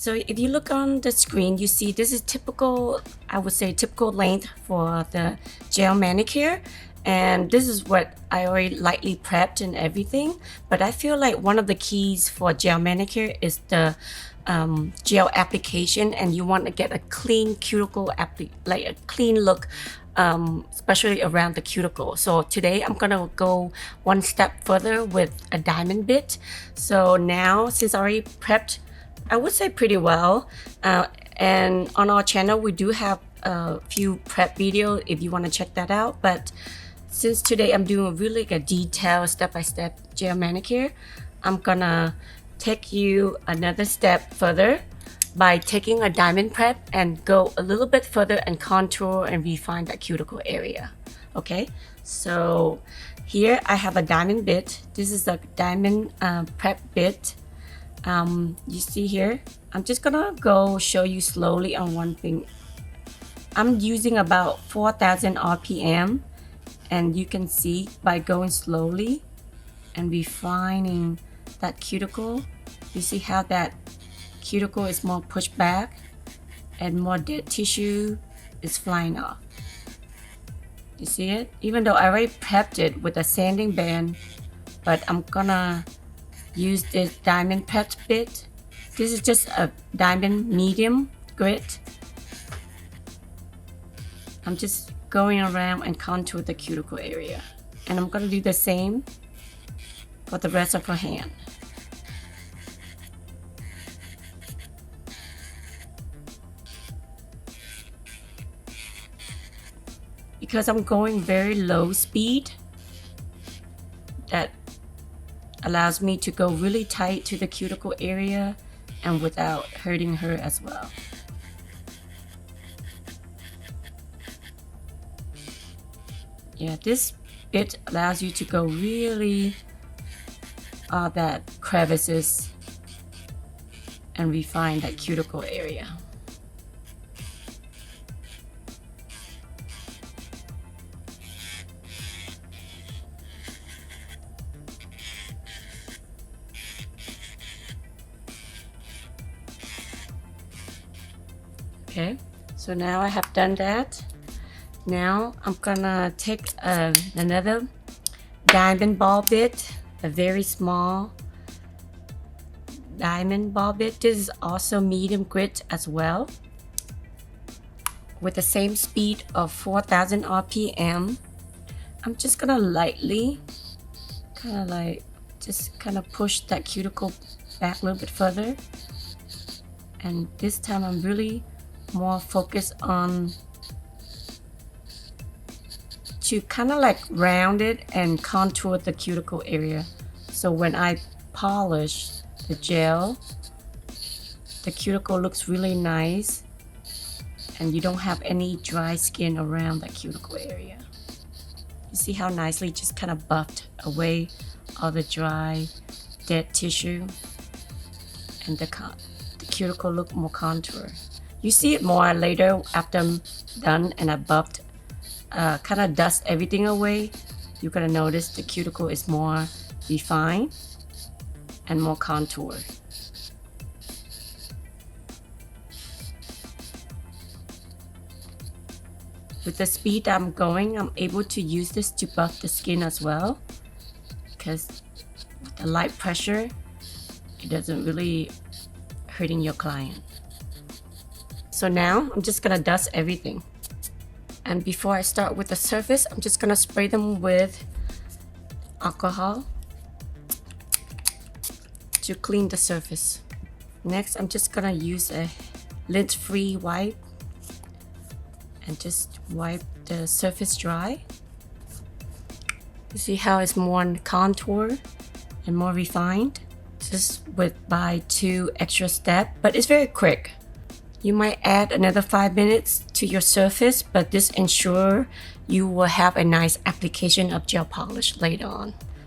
So if you look on the screen, you see this is typical, I would say typical length for the gel manicure. And this is what I already lightly prepped and everything. But I feel like one of the keys for gel manicure is the gel application, and you want to get a clean cuticle, like a clean look, especially around the cuticle. So today I'm gonna go one step further with a diamond bit. So now, since I already prepped, I would say pretty well, and on our channel we do have a few prep videos if you want to check that out. But since today I'm doing really a detailed step-by-step gel manicure, I'm gonna take you another step further by taking a diamond prep and go a little bit further and contour and refine that cuticle area. Okay, so here I have a diamond bit. This is a diamond prep bit. You see here, I'm just gonna go show you slowly on one thing. I'm using about 4,000 RPM, and you can see by going slowly and refining that cuticle, you see how that cuticle is more pushed back and more dead tissue is flying off. You see it? Even though I already prepped it with a sanding band, but I'm gonna use this diamond prep bit. This is just a diamond medium grit. I'm just going around and contour the cuticle area, and I'm gonna do the same for the rest of her hand. Because I'm going very low speed, that allows me to go really tight to the cuticle area and without hurting her as well. Yeah, this bit allows you to go really that crevices and refine that cuticle area. Okay, so now I have done that. Now I'm gonna take another diamond ball bit, a very small diamond ball bit. This is also medium grit as well, with the same speed of 4,000 RPM. I'm just gonna lightly kind of push that cuticle back a little bit further, and this time I'm really more focused on to kind of like round it and contour the cuticle area. So when I polish the gel, the cuticle looks really nice and you don't have any dry skin around the cuticle area. You see how nicely just kind of buffed away all the dry dead tissue, and the cuticle look more contour. You see it more later after I'm done and I buffed, kind of dust everything away. You're gonna notice the cuticle is more refined and more contoured. With the speed I'm going, I'm able to use this to buff the skin as well, because with the light pressure, it doesn't really hurting your client. So now I'm just gonna dust everything. And before I start with the surface, I'm just gonna spray them with alcohol to clean the surface. Next, I'm just gonna use a lint-free wipe and just wipe the surface dry. You see how it's more contour and more refined? Just by 2 extra steps, but it's very quick. You might add another 5 minutes to your surface, but this ensures you will have a nice application of gel polish later on.